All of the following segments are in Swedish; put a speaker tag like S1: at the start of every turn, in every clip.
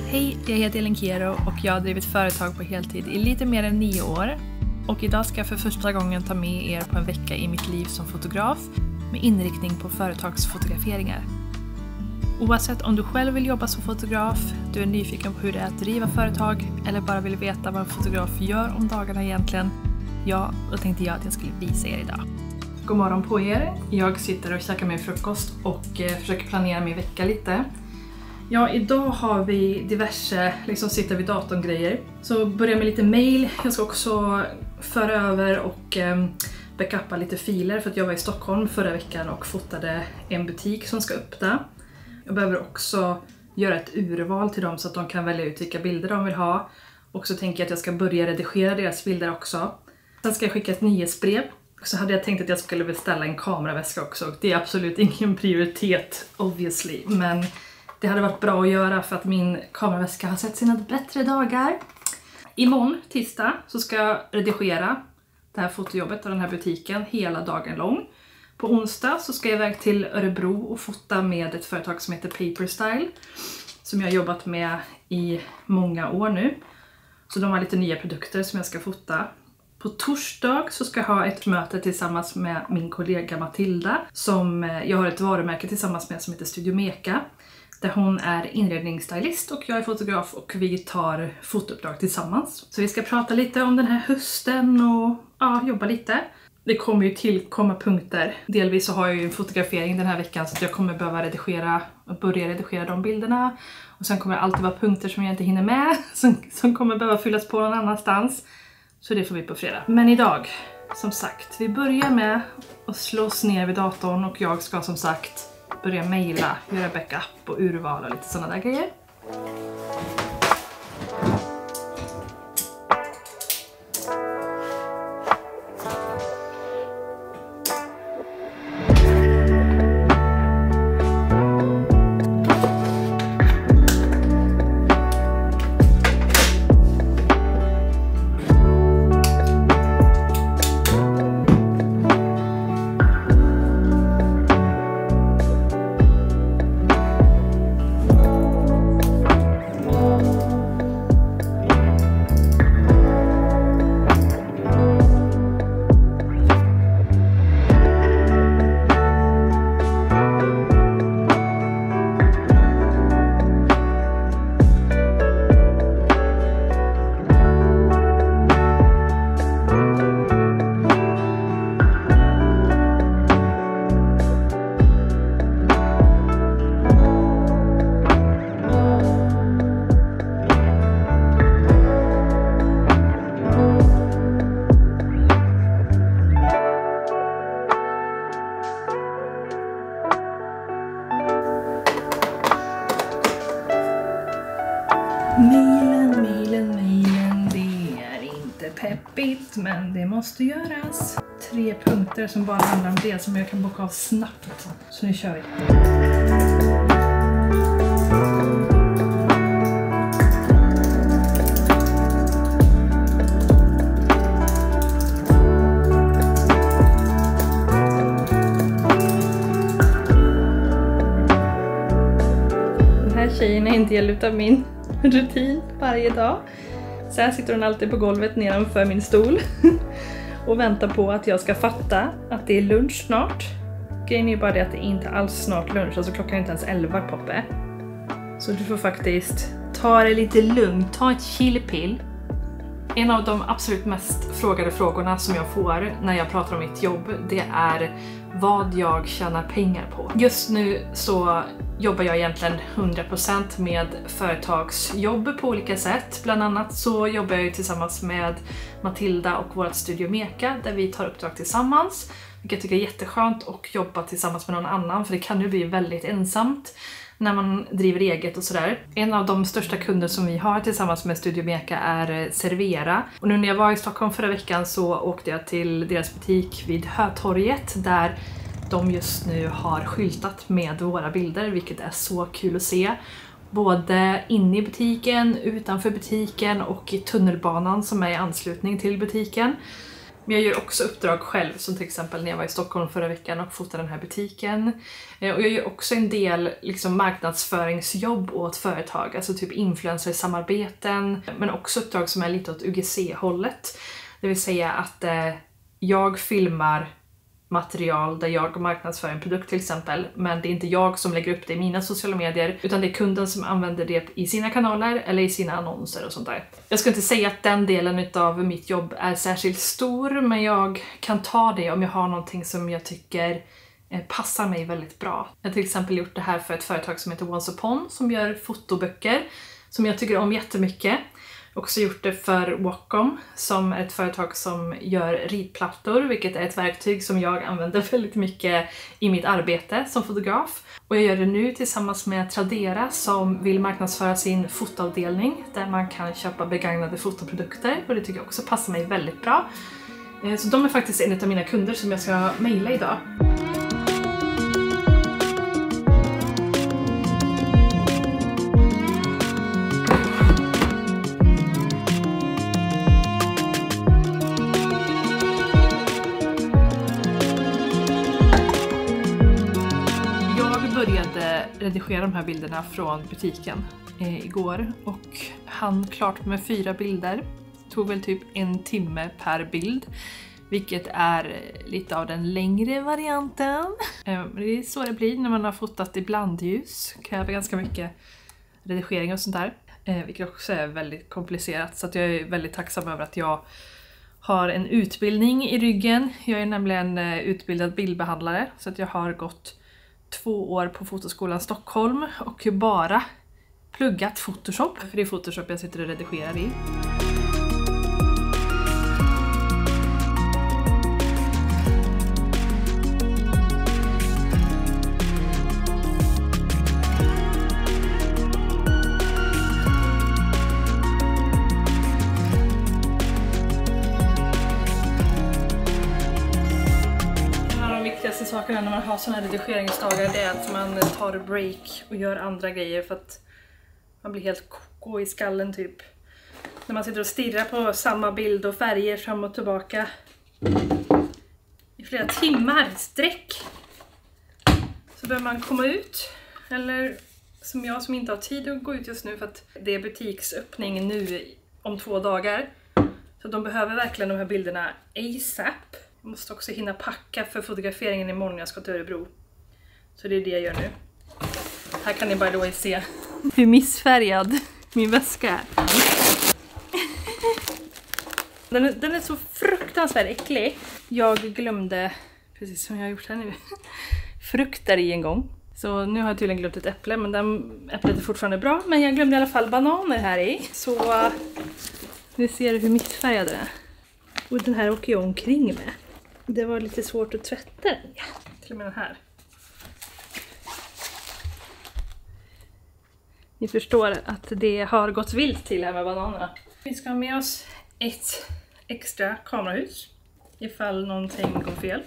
S1: Hej, jag heter Elin Kero och jag har drivit företag på heltid i lite mer än 9 år. Och idag ska jag för första gången ta med er på en vecka i mitt liv som fotograf med inriktning på företagsfotograferingar. Oavsett om du själv vill jobba som fotograf, du är nyfiken på hur det är att driva företag eller bara vill veta vad en fotograf gör om dagarna egentligen, ja, då tänkte jag att jag skulle visa er idag. God morgon på er! Jag sitter och käkar min frukost och försöker planera min vecka lite. Ja, idag har vi diverse, sitter vid datorn-grejer. Så börjar med lite mail. Jag ska också föra över och backuppa lite filer för att jag var i Stockholm förra veckan och fotade en butik som ska öppna. Jag behöver också göra ett urval till dem så att de kan välja ut vilka bilder de vill ha. Och så tänker jag att jag ska börja redigera deras bilder också. Sen ska jag skicka ett nyhetsbrev. Så hade jag tänkt att jag skulle beställa en kameraväska också. Det är absolut ingen prioritet, obviously. Men det hade varit bra att göra för att min kameraväska har sett sina bättre dagar. Imorgon, tisdag, så ska jag redigera det här fotojobbet av den här butiken hela dagen lång. På onsdag så ska jag iväg till Örebro och fota med ett företag som heter Paperstyle. Som jag har jobbat med i många år nu. Så de har lite nya produkter som jag ska fota. På torsdag så ska jag ha ett möte tillsammans med min kollega Matilda. Som jag har ett varumärke tillsammans med som heter Studio Meka. Där hon är inredningsstylist och jag är fotograf och vi tar fotouppdrag tillsammans. Så vi ska prata lite om den här hösten och jobba lite. Det kommer ju tillkomma punkter. Delvis så har jag ju en fotografering den här veckan så att jag kommer behöva börja redigera de bilderna. Och sen kommer det alltid vara punkter som jag inte hinner med som kommer behöva fyllas på någon annanstans. Så det får vi på fredag. Men idag, som sagt, vi börjar med att slå oss ner vid datorn och jag ska som sagt börja mejla, göra backup och urval och lite sådana där grejer. Mailen, det är inte peppigt men det måste göras. 3 punkter som bara handlar om det som jag kan boka av snabbt. Så nu kör vi. Den här tjejen är en del utav min rutin varje dag. Så här sitter hon alltid på golvet nedanför min stol och väntar på att jag ska fatta att det är lunch snart. Grejen är ju bara det att det inte alls snart lunch, alltså klockan är inte ens 11 Poppe. Så du får faktiskt ta det lite lugnt, ta ett chillpill. En av de absolut mest frågade frågorna som jag får när jag pratar om mitt jobb, det är vad jag tjänar pengar på. Just nu så jobbar jag egentligen 100% med företagsjobb på olika sätt. Bland annat så jobbar jag tillsammans med Matilda och vårt Studio Meka där vi tar uppdrag tillsammans. Vilket jag tycker är jätteskönt att jobba tillsammans med någon annan för det kan ju bli väldigt ensamt när man driver eget och sådär. En av de största kunder som vi har tillsammans med Studio Meka är Servera. Och nu när jag var i Stockholm förra veckan så åkte jag till deras butik vid Hötorget där de just nu har skyltat med våra bilder, vilket är så kul att se. Både inne i butiken, utanför butiken och i tunnelbanan som är i anslutning till butiken. Men jag gör också uppdrag själv, som till exempel när jag var i Stockholm förra veckan och fotade den här butiken. Och jag gör också en del liksom marknadsföringsjobb åt företag, alltså typ influencer-samarbeten, men också uppdrag som är lite åt UGC-hållet. Det vill säga att jag filmar material där jag marknadsför en produkt till exempel, men det är inte jag som lägger upp det i mina sociala medier, utan det är kunden som använder det i sina kanaler eller i sina annonser och sånt där. Jag ska inte säga att den delen av mitt jobb är särskilt stor, men jag kan ta det om jag har någonting som jag tycker passar mig väldigt bra. Jag har till exempel gjort det här för ett företag som heter Once Upon, som gör fotoböcker som jag tycker om jättemycket. Också gjort det för Wacom, som är ett företag som gör ritplattor, vilket är ett verktyg som jag använder väldigt mycket i mitt arbete som fotograf. Och jag gör det nu tillsammans med Tradera, som vill marknadsföra sin fotoavdelning där man kan köpa begagnade fotoprodukter, och det tycker jag också passar mig väldigt bra. Så de är faktiskt en av mina kunder som jag ska mejla idag. Redigera de här bilderna från butiken igår och hann klart med 4 bilder. Tog väl typ 1 timme per bild, vilket är lite av den längre varianten. Det är så det blir när man har fotat i blandljus. Kräver ganska mycket redigering och sånt där, vilket också är väldigt komplicerat, så att jag är väldigt tacksam över att jag har en utbildning i ryggen. Jag är nämligen utbildad bildbehandlare, så att jag har gått 2 år på Fotoskolan Stockholm och bara pluggat Photoshop, för det är Photoshop jag sitter och redigerar i. Sakerna när man har såna här redigeringsdagar, det är att man tar break och gör andra grejer, för att man blir helt koko i skallen typ. När man sitter och stirrar på samma bild och färger fram och tillbaka i flera timmar sträck, så behöver man komma ut, eller som jag som inte har tid att gå ut just nu för att det är butiksöppning nu om 2 dagar. Så de behöver verkligen de här bilderna ASAP. Jag måste också hinna packa för fotograferingen imorgon när jag ska till Örebro. Så det är det jag gör nu. Här kan ni bara då se hur missfärgad min väska är. Den är så fruktansvärt äcklig. Jag glömde, precis som jag har gjort här nu, frukt där i en gång. Så nu har jag tydligen glömt ett äpple, men den äpplet är fortfarande bra. Men jag glömde i alla fall bananer här i. Så ni ser hur missfärgad den är. Och den här åker jag omkring med. Det var lite svårt att tvätta den. Ja, till och med den här. Ni förstår att det har gått vilt till här med bananerna. Vi ska ha med oss ett extra kamerahus ifall någonting går fel.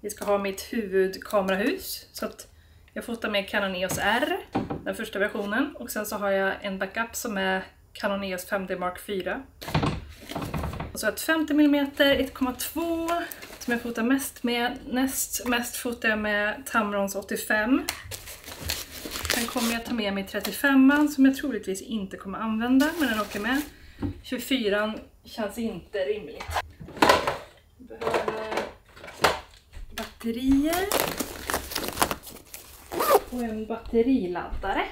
S1: Vi ska ha mitt huvudkamerahus så att jag fotar med Canon EOS R, den första versionen. Och sen så har jag en backup som är Canon EOS 5D Mark 4. Och så ett 50 mm 1,2 som jag fotar mest med. Näst mest fotar jag med Tamrons 85. Sen kommer jag ta med mig 35 som jag troligtvis inte kommer använda, men den åker med. 24 känns inte rimligt. Jag behöver batterier och en batteriladdare.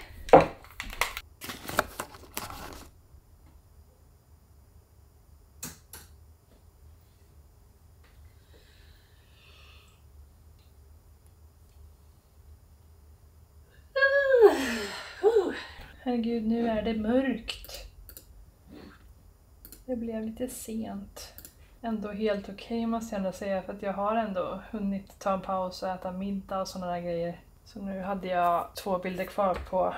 S1: Herregud, nu är det mörkt. Det blev lite sent. Ändå helt okej måste jag ändå säga, för att jag har ändå hunnit ta en paus och äta middag och sådana där grejer. Så nu hade jag 2 bilder kvar på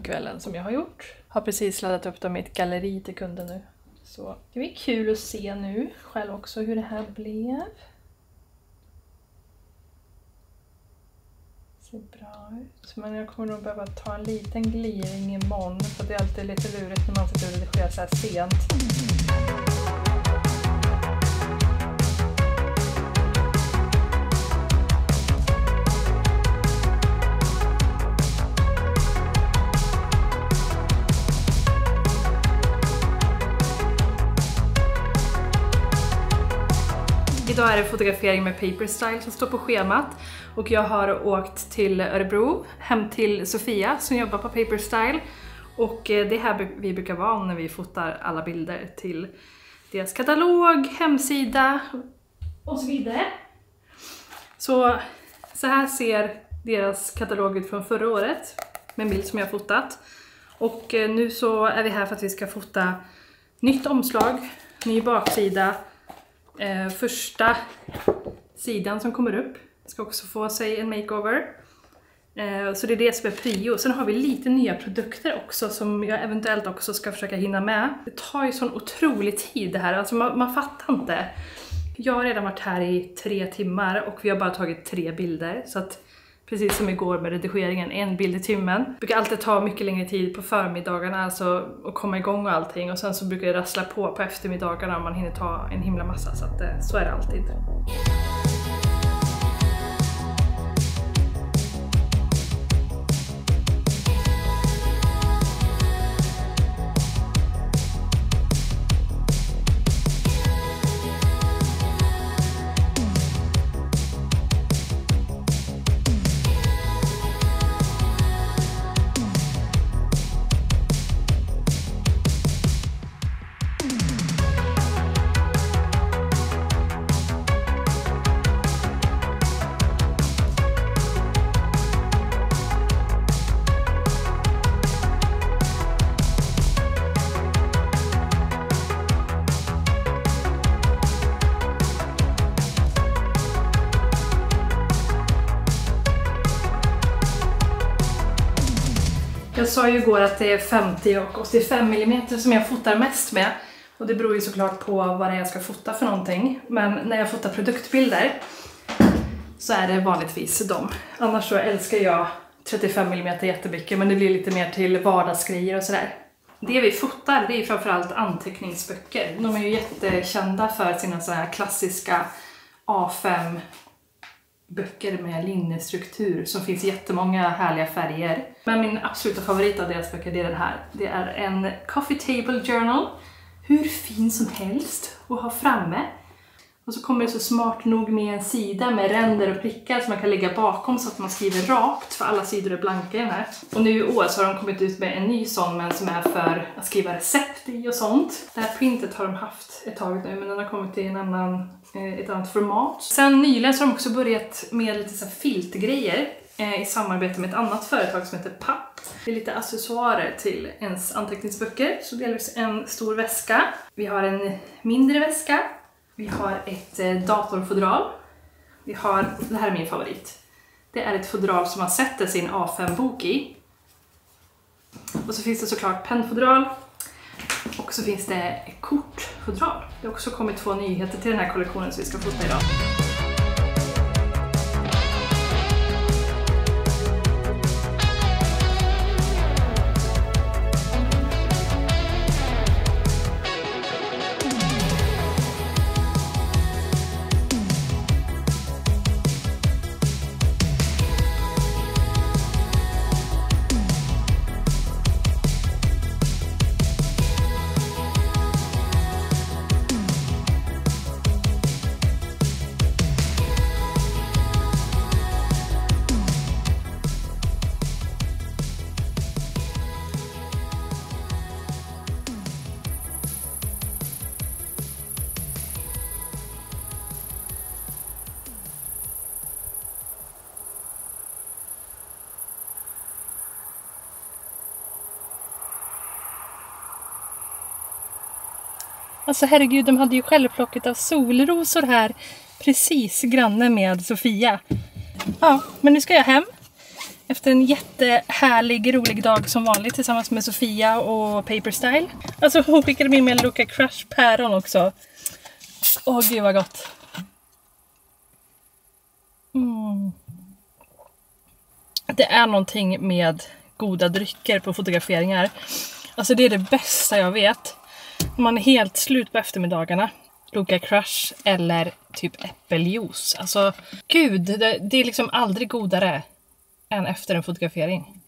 S1: kvällen som jag har gjort. Har precis laddat upp dem i ett galleri till kunden nu. Så det blir kul att se nu själv också hur det här blev. Ser bra ut. Men jag kommer nog behöva ta en liten gliring imorgon, för det är alltid lite lurigt när man sitter och redigerar så här sent. Idag är det fotografering med Paper Style som står på schemat. Och jag har åkt till Örebro, hem till Sofia som jobbar på Paper Style. Och det är här vi brukar vara när vi fotar alla bilder till deras katalog, hemsida och så vidare. Så här ser deras katalog ut från förra året med en bild som jag fotat. Och nu så är vi här för att vi ska fota nytt omslag, ny baksida. Första sidan som kommer upp ska också få sig en makeover. Så det är det som är prio. Sen har vi lite nya produkter också som jag eventuellt också ska försöka hinna med. Det tar ju sån otrolig tid det här, alltså man fattar inte. Jag har redan varit här i 3 timmar och vi har bara tagit 3 bilder. Så att precis som igår med redigeringen, 1 bild i timmen. Det brukar alltid ta mycket längre tid på förmiddagarna alltså, att komma igång och allting. Och sen så brukar det rassla på eftermiddagarna om man hinner ta en himla massa. Så att så är det alltid. Jag sa ju igår att det är 50 och 85 mm som jag fotar mest med. Och det beror ju såklart på vad det är jag ska fota för någonting. Men när jag fotar produktbilder så är det vanligtvis dem. Annars så älskar jag 35 mm jättemycket, men det blir lite mer till vardagsgrejer och sådär. Det vi fotar det är framförallt anteckningsböcker. De är ju jättekända för sina så här klassiska A5 böcker med linnestruktur som finns i jättemånga härliga färger. Men min absoluta favorit av deras böcker är den här. Det är en Coffee Table Journal. Hur fin som helst att ha framme. Och så kommer det så smart nog med en sida med ränder och prickar som man kan lägga bakom så att man skriver rakt, för alla sidor är blanka i den här. Och nu i år så har de kommit ut med en ny sån, men som är för att skriva recept i och sånt. Det här printet har de haft ett tag nu, men den har kommit i ett annat format. Sen nyligen så har de också börjat med lite så här filtgrejer i samarbete med ett annat företag som heter Papp. Det är lite accessoarer till ens anteckningsböcker. Så det är en stor väska. Vi har en mindre väska. Vi har ett datorfodral. Vi har, det här är min favorit. Det är ett fodral som man sätter sin A5-bok i. Och så finns det såklart pennfodral. Och så finns det kortfodral. Det har också kommit 2 nyheter till den här kollektionen som vi ska fota idag. Alltså herregud, de hade ju självplockat av solrosor här precis granne med Sofia. Ja, men nu ska jag hem. Efter en jättehärlig, rolig dag som vanligt tillsammans med Sofia och Paper Style. Alltså hon skickade med en Luca Crush päron också. Åh gud vad gott. Det är någonting med goda drycker på fotograferingar. Alltså det är det bästa jag vet. Man är helt slut på eftermiddagarna. Luca Crush eller typ äppeljuice. Alltså gud, det är liksom aldrig godare än efter en fotografering.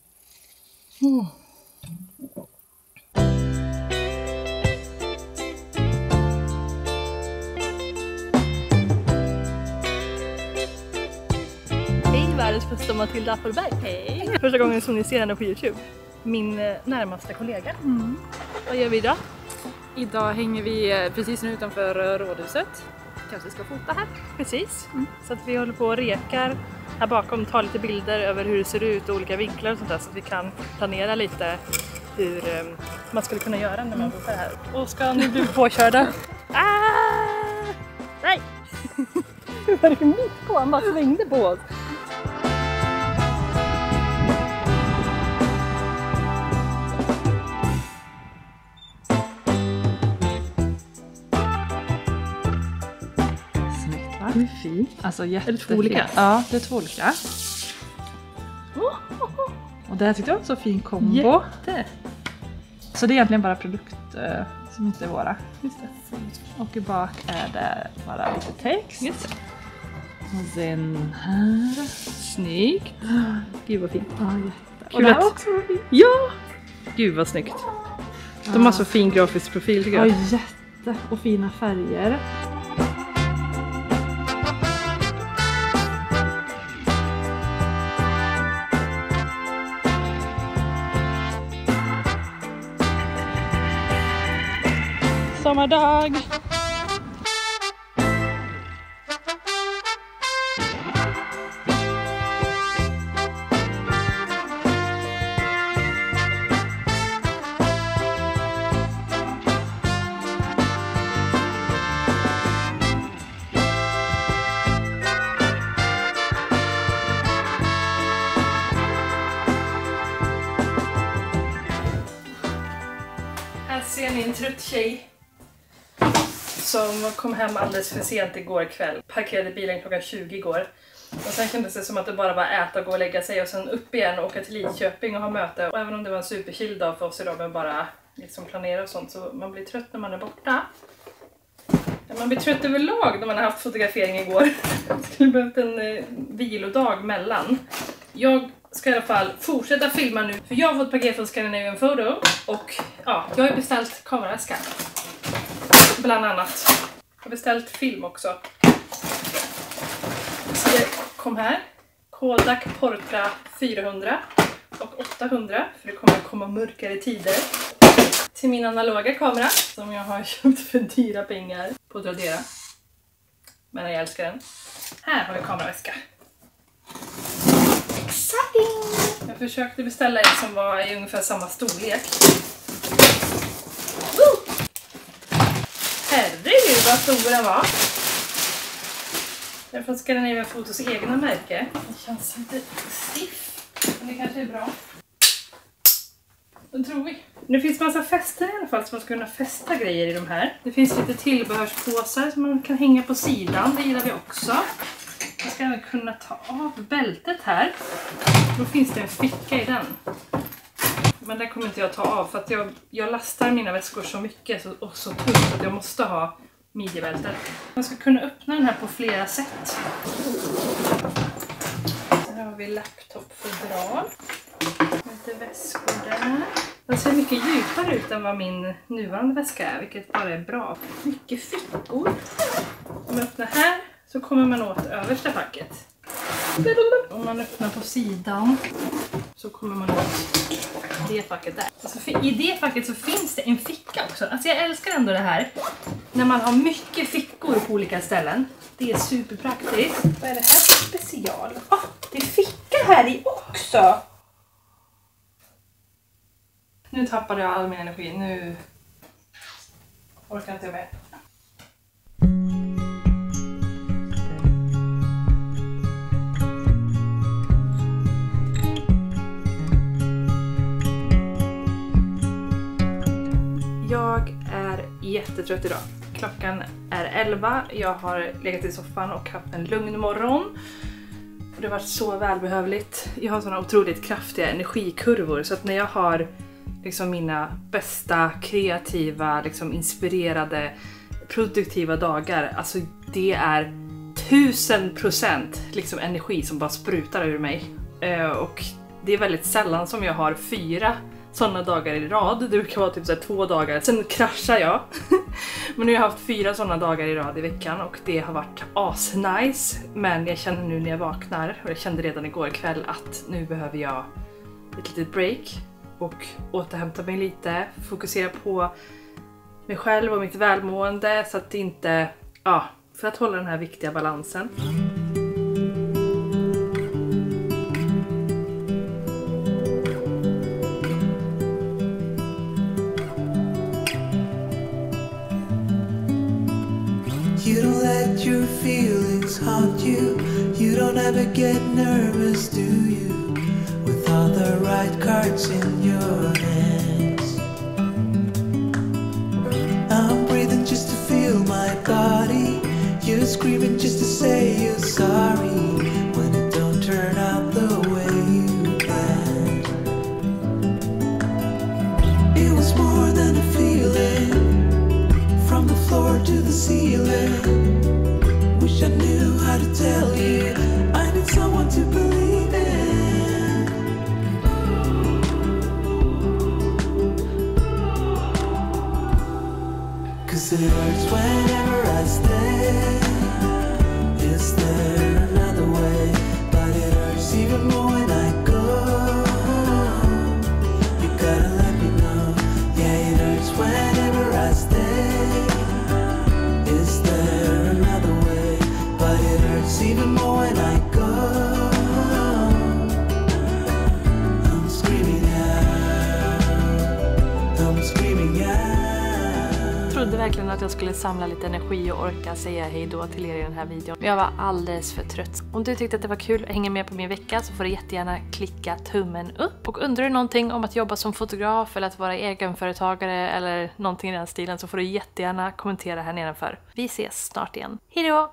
S1: världens första Matilda Appelberg. Hej! Första gången som ni ser henne på YouTube. Min närmaste kollega. Vad gör vi idag?
S2: Idag hänger vi precis nu utanför rådhuset. Kanske ska fota här.
S1: Precis. Så att vi håller på och rekar här bakom, tar lite bilder över hur det ser ut och olika vinklar och sånt där, så att vi kan planera lite hur man skulle kunna göra när man bor här. Och ska nu bli påkörda. Nej! Det var mitt på, han bara svängde på oss.
S2: Snyggt, va? Det är fint. Alltså jättefint.
S1: Är det två olika?
S2: Ja, det är 2 olika. Och det här tyckte jag var så fin kombo.
S1: Jätte!
S2: Så det är egentligen bara produkt som inte är våra. Just det. Och i bak är det bara lite text.
S1: Just det.
S2: Och sen här.
S1: Snyggt! Gud vad fint.
S2: Ja, jätte.
S1: Och det här också var fint. Ja! Gud vad snyggt. De har så fin grafisk profil tycker jag.
S2: Ja, jätte. Och fina färger.
S1: Sommardag! Här ser ni en trött tjej som kom hem alldeles för sent igår kväll. Parkerade bilen klockan 20 igår. Och sen kändes det som att det bara var äta, gå och lägga sig och sen upp igen och åka till Lidköping och ha möte. Och även om det var en superchill dag för oss idag med bara liksom planera och sånt, så man blir trött när man är borta. Man blir trött överlag när man har haft fotografering igår. Jag skulle behövt en vilodag mellan. Jag ska i alla fall fortsätta filma nu, för jag har fått paket från Scandinavian Photo och ja, jag har beställt kameraväska. Bland annat. Jag har beställt film också. Så det kom här. Kodak Portra 400 och 800, för det kommer komma mörkare tider. Till min analoga kamera som jag har köpt för dyra pengar på Tradera. Men jag älskar den. Här har jag kameraväska. Exciting! Jag försökte beställa en som var i ungefär samma storlek. Herregud vad stor den var. Det är från Scandinavian Photos egna märke. Det känns lite stiff, men det kanske är bra. Vad tror vi? Det finns massa fästen i alla fall, så man ska kunna fästa grejer i de här. Det finns lite tillbehörspåsar som man kan hänga på sidan, det gillar vi också. Jag ska även kunna ta av bältet här. Då finns det en ficka i den. Men den kommer inte jag ta av för att jag lastar mina väskor så mycket och så tungt att jag måste ha midjebältet. Man ska kunna öppna den här på flera sätt. Här har vi laptopfodral. Lite väskor där. Den ser mycket djupare ut än vad min nuvarande väska är, vilket bara är bra. Mycket fickor. Om man öppnar här så kommer man åt översta facket. Om man öppnar på sidan så kommer man åt det facket där. Alltså i det facket så finns det en ficka också. Alltså jag älskar ändå det här. När man har mycket fickor på olika ställen. Det är superpraktiskt. Vad är det här för special? Det är ficka här i också. Nu tappade jag all min energi. Nu orkar inte jag med. Jag är jättetrött idag. Klockan är 11. Jag har legat i soffan och haft en lugn morgon. Och det har varit så välbehövligt. Jag har såna otroligt kraftiga energikurvor, så att när jag har liksom mina bästa, kreativa, liksom inspirerade, produktiva dagar, alltså det är 1000% liksom energi som bara sprutar ur mig. Och det är väldigt sällan som jag har 4 sådana dagar i rad. Det brukar vara typ så här 2 dagar, sen kraschar jag. Men nu har jag haft 4 sådana dagar i rad i veckan och det har varit asnice. Men jag känner nu när jag vaknar, och jag kände redan igår kväll, att nu behöver jag ett litet break och återhämta mig lite, fokusera på mig själv och mitt välmående så att det inte, för att hålla den här viktiga balansen.
S3: You don't let your feelings haunt you. You don't ever get nervous, do you? With all the right cards in your hands. I'm breathing just to feel my body. You're screaming just to say you're sorry when it don't turn out the way you planned. It was more than a feeling. From the floor to the ceiling. Wish I knew how to tell you. I need someone to believe in. 'Cause it hurts whenever I stay. Is there another way? But it hurts even more when I go. You gotta let me know. Yeah, it hurts whenever I stay. Even more when I go. I'm screaming out. I'm screaming out.
S1: Jag trodde verkligen att jag skulle samla lite energi och orka säga hej då till er i den här videon. Men jag var alldeles för trött. Om du tyckte att det var kul att hänga med på min vecka så får du jättegärna klicka tummen upp. Och undrar du någonting om att jobba som fotograf eller att vara egenföretagare eller någonting i den stilen så får du jättegärna kommentera här nedanför. Vi ses snart igen. Hej då!